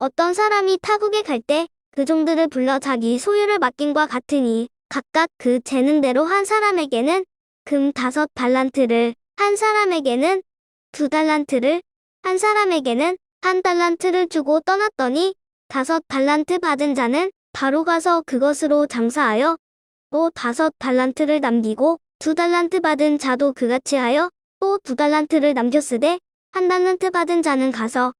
어떤 사람이 타국에 갈 때 그 종들을 불러 자기 소유를 맡김과 같으니 각각 그 재능대로 한 사람에게는 금 5달란트를, 한 사람에게는 2달란트를, 한 사람에게는 1달란트를 주고 떠났더니 5달란트 받은 자는 바로 가서 그것으로 장사하여 또 5달란트를 남기고 2달란트 받은 자도 그같이 하여 또 2달란트를 남겼으되 1달란트 받은 자는 가서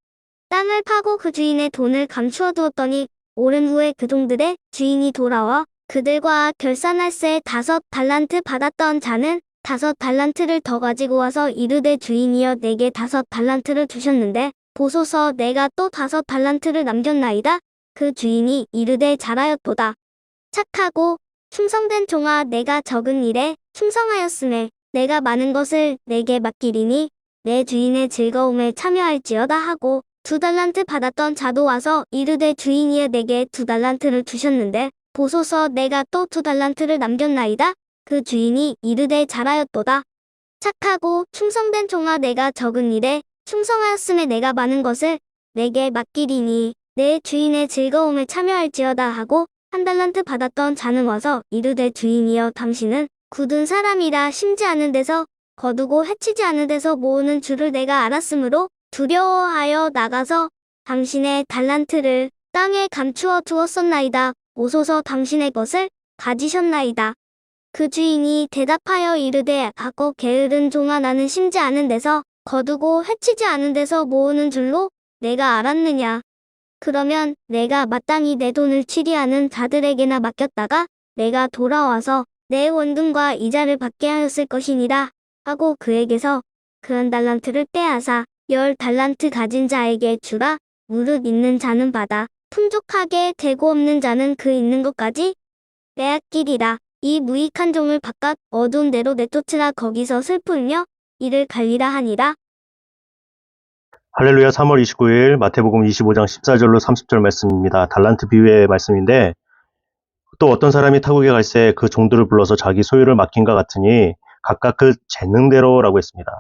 땅을 파고 그 주인의 돈을 감추어 두었더니 오랜 후에 그 종들의 주인이 돌아와 그들과 결산할새 5달란트 받았던 자는 5달란트를 더 가지고 와서 이르되 주인이여 내게 5달란트를 주셨는데 보소서 내가 또 5달란트를 남겼나이다. 그 주인이 이르되 잘하였도다. 착하고 충성된 종아 내가 적은 일에 충성하였음에 내가 많은 것을 내게 맡기리니 내 주인의 즐거움에 참여할지어다 하고 2달란트 받았던 자도 와서 이르되 주인이여 내게 2달란트를 주셨는데 보소서 내가 또 2달란트를 남겼나이다. 그 주인이 이르되 잘하였도다. 착하고 충성된 종아 내가 적은 일에 충성하였음에 내가 많은 것을 내게 맡기리니 내 주인의 즐거움에 참여할지어다 하고 1달란트 받았던 자는 와서 이르되 주인이여 당신은 굳은 사람이라 심지 않은 데서 거두고 해치지 않은 데서 모으는 줄을 내가 알았으므로 두려워하여 나가서 당신의 달란트를 땅에 감추어 두었었나이다. 오소서 당신의 것을 가지셨나이다. 그 주인이 대답하여 이르되 악고 게으른 종아 나는 심지 않은 데서 거두고 해치지 않은 데서 모으는 줄로 내가 알았느냐. 그러면 내가 마땅히 내 돈을 취리하는 자들에게나 맡겼다가 내가 돌아와서 내 원금과 이자를 받게 하였을 것이니라 하고 그에게서 그 1달란트를 빼앗아 10달란트 가진 자에게 주라. 무릇 있는 자는 받아 풍족하게 되고 없는 자는 그 있는 것까지 빼앗기리라. 이 무익한 종을 바깥 어두운 데로 내쫓으라. 거기서 슬프며 이를 갈리라 하니라. 할렐루야. 3월 29일 마태복음 25장 14절로 30절 말씀입니다. 달란트 비유의 말씀인데 또 어떤 사람이 타국에 갈새 그 종들을 불러서 자기 소유를 맡긴과 같으니 각각 그 재능대로라고 했습니다.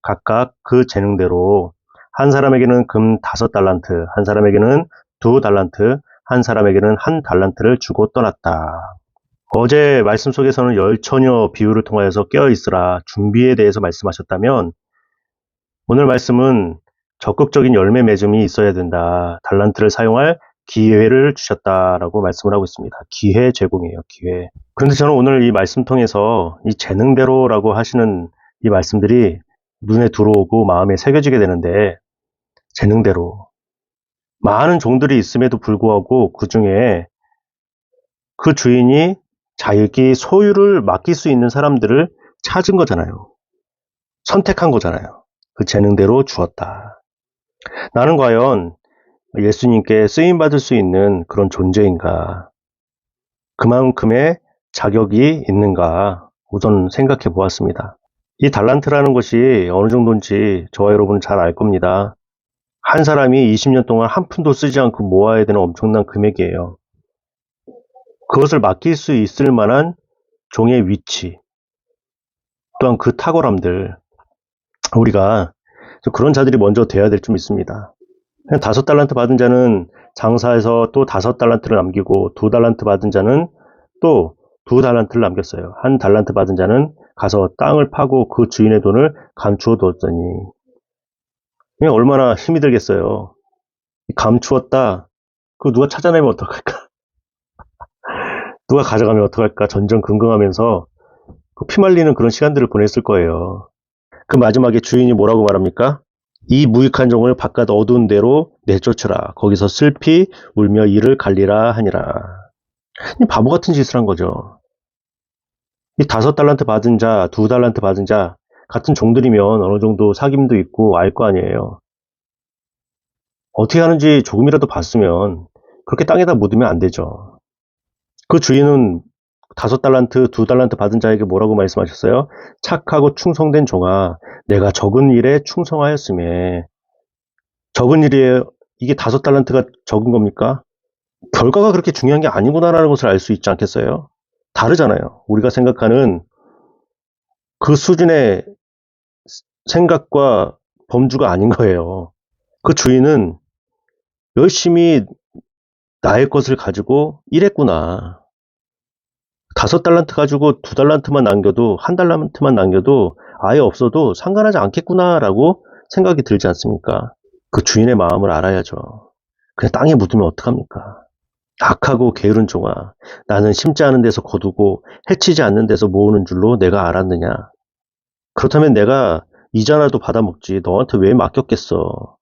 각각 그 재능대로 한 사람에게는 금 5달란트, 한 사람에게는 2달란트, 한 사람에게는 1달란트를 주고 떠났다. 어제 말씀 속에서는 열처녀 비유를 통하여서 깨어있으라 준비에 대해서 말씀하셨다면 오늘 말씀은 적극적인 열매 맺음이 있어야 된다. 달란트를 사용할 기회를 주셨다라고 말씀을 하고 있습니다. 기회 제공이에요. 기회. 그런데 저는 오늘 이 말씀 통해서 이 재능대로라고 하시는 이 말씀들이 눈에 들어오고 마음에 새겨지게 되는데 재능대로 많은 종들이 있음에도 불구하고 그 중에 그 주인이 자기 소유를 맡길 수 있는 사람들을 찾은 거잖아요. 선택한 거잖아요. 그 재능대로 주었다. 나는 과연 예수님께 쓰임받을 수 있는 그런 존재인가? 그만큼의 자격이 있는가? 우선 생각해 보았습니다. 이 달란트라는 것이 어느 정도인지 저와 여러분은 잘 알 겁니다. 한 사람이 20년 동안 한 푼도 쓰지 않고 모아야 되는 엄청난 금액이에요. 그것을 맡길 수 있을 만한 종의 위치, 또한 그 탁월함들, 우리가 그런 자들이 먼저 돼야 될 좀 있습니다. 5달란트 받은 자는 장사해서 또 5달란트를 남기고 2달란트 받은 자는 또 2달란트를 남겼어요. 1달란트 받은 자는 가서 땅을 파고 그 주인의 돈을 감추어 두었더니 얼마나 힘이 들겠어요. 감추었다. 그거 누가 찾아내면 어떡할까? 누가 가져가면 어떡할까? 전전긍긍하면서 그 피말리는 그런 시간들을 보냈을 거예요. 그 마지막에 주인이 뭐라고 말합니까? 이 무익한 종을 바깥 어두운 데로 내쫓으라. 거기서 슬피 울며 이를 갈리라 하니라. 이 바보 같은 짓을 한 거죠. 이 5달란트 받은 자, 2달란트 받은 자 같은 종들이면 어느 정도 사귐도 있고 알 거 아니에요. 어떻게 하는지 조금이라도 봤으면 그렇게 땅에다 묻으면 안 되죠. 그 주인은 5달란트, 2달란트 받은 자에게 뭐라고 말씀하셨어요? 착하고 충성된 종아, 내가 적은 일에 충성하였음에. 적은 일이에요. 이게 5달란트가 적은 겁니까? 결과가 그렇게 중요한 게 아니구나라는 것을 알 수 있지 않겠어요? 다르잖아요. 우리가 생각하는 그 수준의 생각과 범주가 아닌 거예요. 그 주인은 열심히 나의 것을 가지고 일했구나. 5달란트 가지고 2달란트만 남겨도, 1달란트만 남겨도 아예 없어도 상관하지 않겠구나라고 생각이 들지 않습니까? 그 주인의 마음을 알아야죠. 그냥 땅에 묻으면 어떡합니까? 악하고 게으른 종아, 나는 심지 않은 데서 거두고 해치지 않는 데서 모으는 줄로 내가 알았느냐? 그렇다면 내가 이자라도 받아먹지 너한테 왜 맡겼겠어?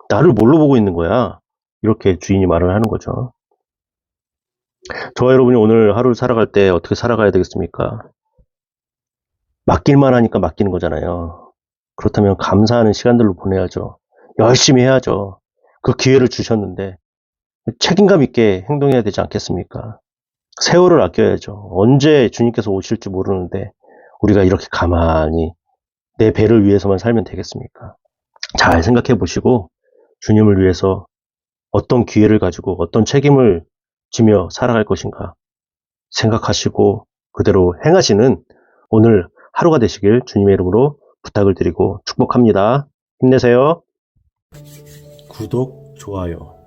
나를 뭘로 보고 있는 거야? 이렇게 주인이 말을 하는 거죠. 저와 여러분이 오늘 하루를 살아갈 때 어떻게 살아가야 되겠습니까? 맡길만 하니까 맡기는 거잖아요. 그렇다면 감사하는 시간들로 보내야죠. 열심히 해야죠. 그 기회를 주셨는데 책임감 있게 행동해야 되지 않겠습니까? 세월을 아껴야죠. 언제 주님께서 오실지 모르는데 우리가 이렇게 가만히 내 배를 위해서만 살면 되겠습니까? 잘 생각해 보시고 주님을 위해서 어떤 기회를 가지고 어떤 책임을 지며 살아갈 것인가 생각하시고 그대로 행하시는 오늘 하루가 되시길 주님의 이름으로 부탁을 드리고 축복합니다. 힘내세요. 구독, 좋아요.